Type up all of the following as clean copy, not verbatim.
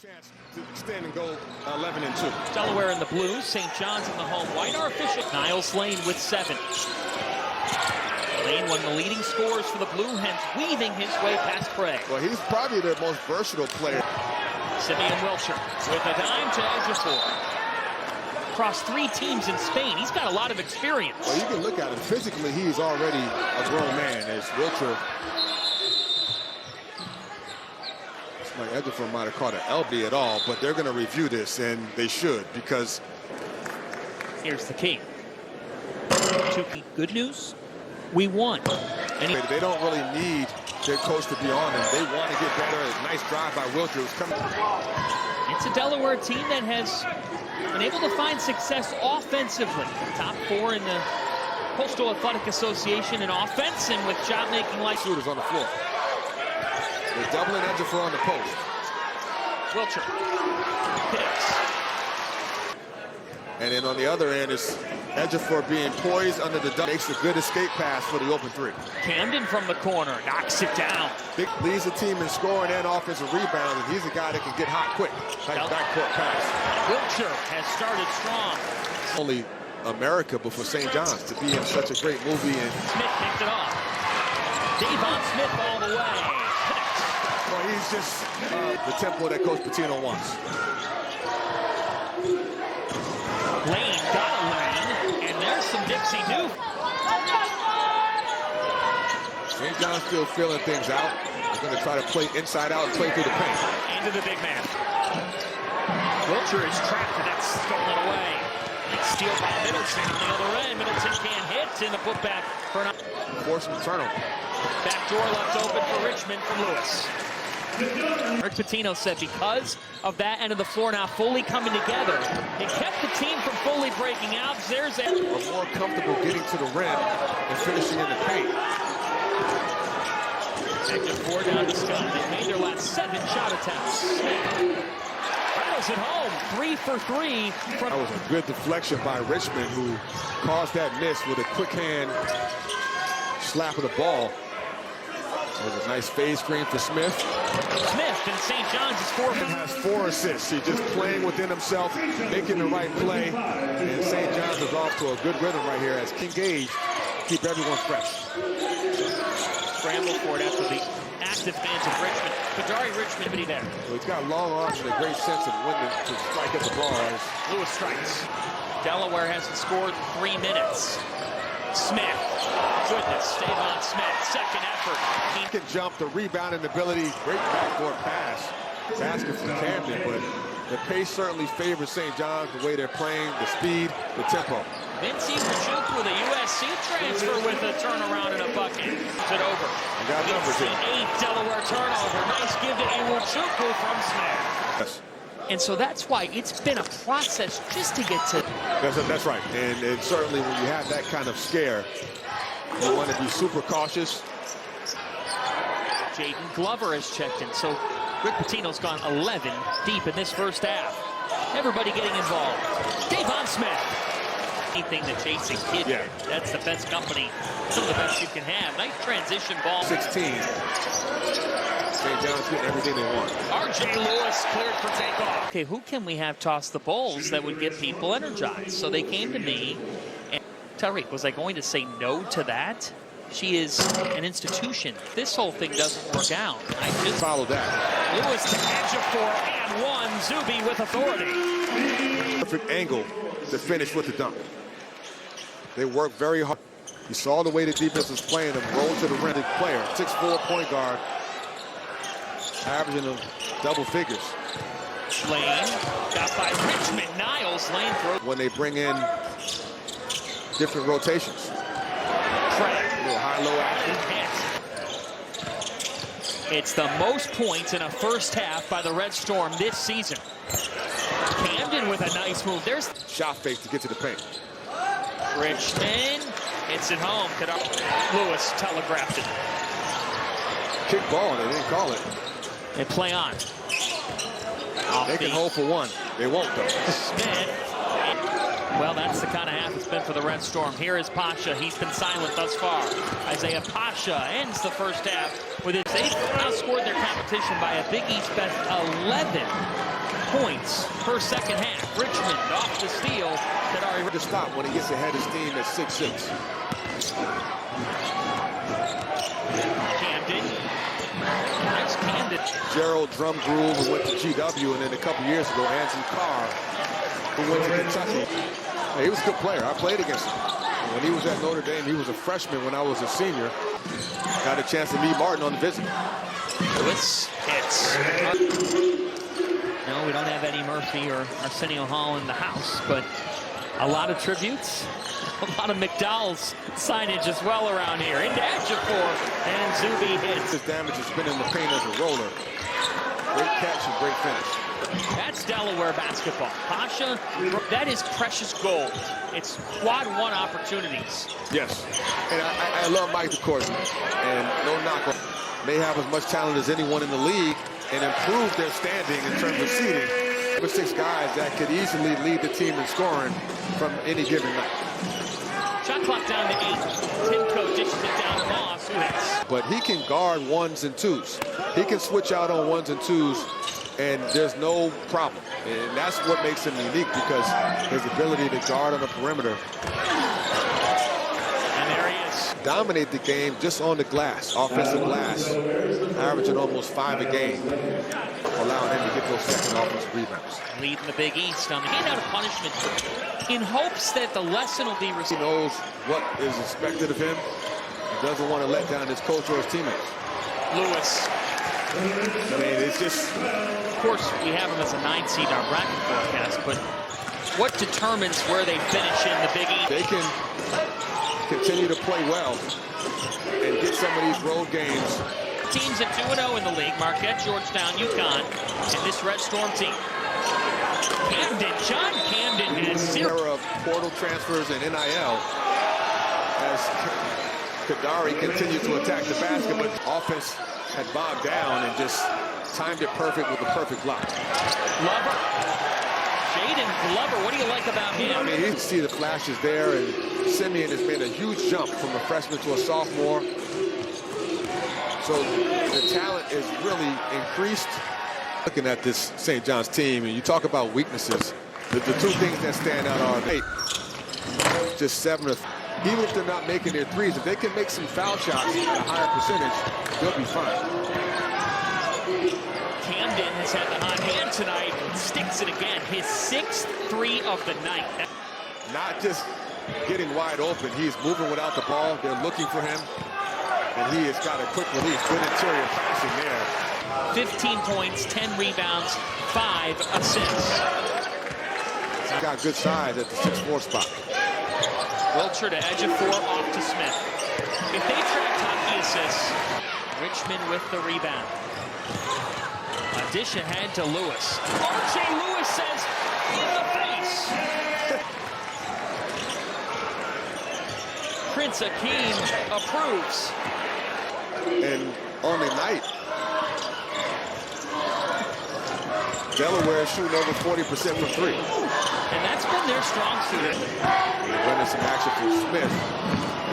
chance to extend and go 11-2. Delaware in the blue, St. John's in the home white. Our official Niles Lane with 7. Lane, one of the leading scorers for the Blue Hens, weaving his way past Craig. Well, he's probably their most versatile player. Simeon Wilcher with a dime to Ejiofor. Across 3 teams in Spain, he's got a lot of experience. Well, you can look at him physically; he's already a grown man. As Wilcher, like Ejiofor might have caught an LB at all, but they're going to review this, and they should, because here's the key. Good news, we won. And they don't really need their coach to be on them. They want to get better. A nice drive by Wilcher, who's coming. It's a Delaware team that has been able to find success offensively. Top 4 in the Coastal Athletic Association in offense, and with shot-making like shooters on the floor. They're doubling Ejiofor on the post. Wilcher picks. And then on the other end is Ejiofor being poised under the dunk. Makes a good escape pass for the open 3. Camden from the corner knocks it down. Big leads the team in scoring and offensive rebounds, and he's a guy that can get hot quick. Nice backcourt pass. Wilcher has started strong. Only America before St. John's to be in such a great movie. And Smith picked it off. Devon Smith all the way. Well, he's just the tempo that Coach Patino wants. Lane got a lane, and there's some Dixie Duke. St. John's still feeling things out. They're going to try to play inside out and play through the paint. Into the big man. Wilcher is trapped, and that's stolen away. Steal by Middleton on the other end. Middleton can't hit in the putback for an forcing turnover. Back door left open for Richmond from Lewis. Rick Pitino said because of that end of the floor now fully coming together, it kept the team from fully breaking out. There's a more comfortable getting to the rim and finishing in the paint. Second 4 down to Scott. They made their last 7 shot attempts. Rattles it home, 3 for 3. That was a good deflection by Richmond, who caused that miss with a quick hand slap of the ball. It was a nice fade screen for Smith. Smith and St. John's is 4 for has 4 assists. He's just playing within himself, making the right play. And St. John's is off to a good rhythm right here as King Gage keep everyone fresh. Scramble for it after the active fans of Richmond. Kadari Richmond, but he there. Well, he's got long arms and a great sense of when to strike at the bars. Lewis strikes. Delaware hasn't scored in 3 minutes. Smith. Goodness, Devon Smith, second effort. He can jump, the rebounding ability, great backdoor pass. Basket from Camden, but the pace certainly favors St. John's, the way they're playing, the speed, the tempo. Vinci Machuku with a USC transfer with a turnaround and a bucket. It's it over. I got numbers here. 8 Delaware turnover. Nice give to Iwachuku from Smith. Yes. And so that's why it's been a process just to get to. That's right. And certainly when you have that kind of scare, you want to be super cautious. Jaden Glover has checked in. So Rick Pitino's gone 11 deep in this first half. Everybody getting involved. Devon Smith. Anything that Chasing Kid did. That's the best company. Some of the best you can have. Nice transition ball. 16. St. John's getting everything they want. R.J. Lewis cleared for takeoff. Okay, who can we have toss the balls that would get people energized? So they came to me, and Tariq, was I going to say no to that? She is an institution. This whole thing doesn't work out. I just follow that. Lewis to Ejiofor and 1. Zuby with authority. Perfect angle to finish with the dunk. They work very hard. You saw the way the defense was playing them. Roll to the rim. Player, 6'4" point guard. Averaging double figures. Lane got by Richmond. Niles Lane throw. When they bring in different rotations. Craig. A little high-low action. It's the most points in a first half by the Red Storm this season. Camden with a nice move. There's shot fake to get to the paint. Richmond hits it home. Lewis telegraphed it. Kick ball, they didn't call it. They play on. They can hold for 1. They won't, though. Smith. Well, that's the kind of half it's been for the Red Storm. Here is Pasha. He's been silent thus far. Isaiah Pasha ends the first half with his 8th. Outscored their competition by a Big East best 11 points per second half. Richmond off the steal. To stop when he gets ahead of steam at 6'6". Camden. That's Camden. Gerald Drumgroove, who went to GW, and then a couple years ago, Anson Carr, who went to Kentucky. He was a good player. I played against him. When he was at Notre Dame, he was a freshman when I was a senior. Got a chance to meet Martin on the visit. Lewis hits. No, we don't have Eddie Murphy or Arsenio Hall in the house, but a lot of tributes, a lot of McDowell's signage as well around here. Into Ejiofor, and Zuby hits. His damage has been in the paint as a roller. Great catch and great finish. That's Delaware basketball. Pasha, that is precious gold. It's quad one opportunities. Yes, and I love Mike DeCourcy, and no knock on. They have as much talent as anyone in the league and improve their standing in terms of seeding. 6 guys that could easily lead the team in scoring from any given night. Shot clock down to 8. Timko dishes it down to Moss, who hits. But he can guard 1s and 2s. He can switch out on 1s and 2s, and there's no problem. And that's what makes him unique, because his ability to guard on the perimeter. And there he is. Dominate the game just on the glass, offensive glass, averaging almost 5 a game, allowing him to get those second offensive rebounds. Leading the Big East on the handout of punishment in hopes that the lesson will be He received. knows what is expected of him. He doesn't want to let down his coach or his teammates. Lewis. I mean, it's just... Of course, we have him as a 9 seed in our bracket forecast, but what determines where they finish in the Big East? They can continue to play well and get some of these road games. Teams at 2-0 in the league: Marquette, Georgetown, UConn, and this Red Storm team. Camden, John Camden has 0. Era of portal transfers and NIL as Kadari continued to attack the basket, but offense had bogged down and just timed it perfect with the perfect block. Glover. Jaden Glover, what do you like about him? I mean, you can see the flashes there, and Simeon has made a huge jump from a freshman to a sophomore. So the talent is really increased. Looking at this St. John's team, and you talk about weaknesses, the 2 things that stand out are just 7 of, even if they're not making their threes, if they can make some foul shots at a higher percentage, they'll be fine. Camden has had the hot hand tonight, sticks it again, his 6th 3 of the night. Not just getting wide open, he's moving without the ball, they're looking for him, and he has got a quick release. Good interior passing there. 15 points, 10 rebounds, 5 assists. He's got good size at the 6'4" spot. Wilcher to Ejiofor, off to Smith. If they track hockey assists, Richmond with the rebound. A dish ahead to Lewis. R.J. Lewis says, in the face. Prince Akeem approves. And on the night, Delaware is shooting over 40% from 3. And that's been their strong suit. Running some action from Smith.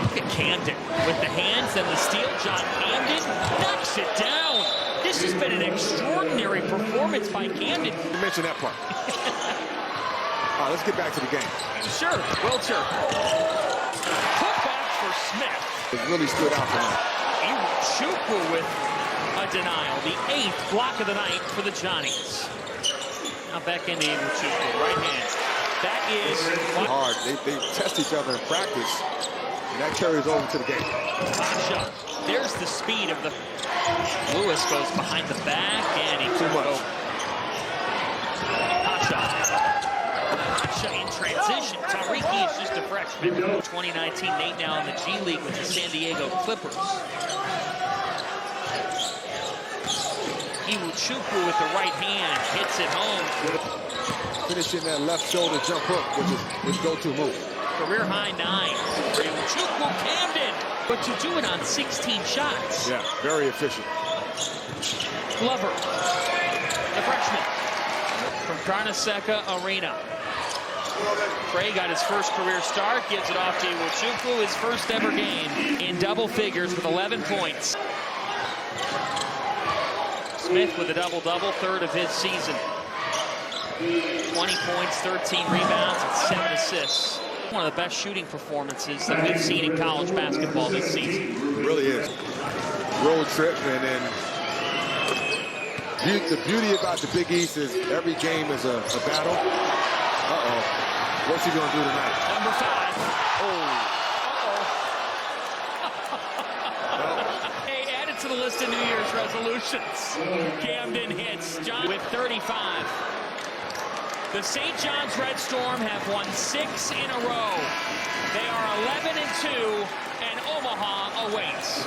Look at Camden with the hands and the steal. John Camden knocks it down. This has been an extraordinary performance by Camden. You mentioned that part. All right, let's get back to the game. Sure, Wilcher. Put back for Smith. It really stood out tonight. Iwuchukwu with a denial. The 8th block of the night for the Johnnies. Now back into Iwuchukwu, right hand. That is hard. They test each other in practice, and that carries over to the game. Pasha. There's the speed of the... Lewis goes behind the back, and he Too much. Pasha in transition. Tariki is just a freshman. 2019, Nate now in the G League with the San Diego Clippers. Iwuchukwu with the right hand hits it home. Finishing that left shoulder jump hook, which is his go-to move. Career high 9 for Iwuchukwu. Camden, but to do it on 16 shots. Yeah, very efficient. Glover, the freshman from Carnesecca Arena. Trey got his first career start, gives it off to Iwuchukwu, his first ever game in double figures with 11 points. Smith with a double-double, third of his season. 20 points, 13 rebounds, and 7 assists. One of the best shooting performances that we've seen in college basketball this season. It really is. Road trip, and then the beauty about the Big East is every game is a battle. Uh-oh. What's he going to do tonight? Number 5. Hey, added to the list of New Year's resolutions. Camden hits. John with 35. The St. John's Red Storm have won 6 in a row. They are 11-2, and Omaha awaits.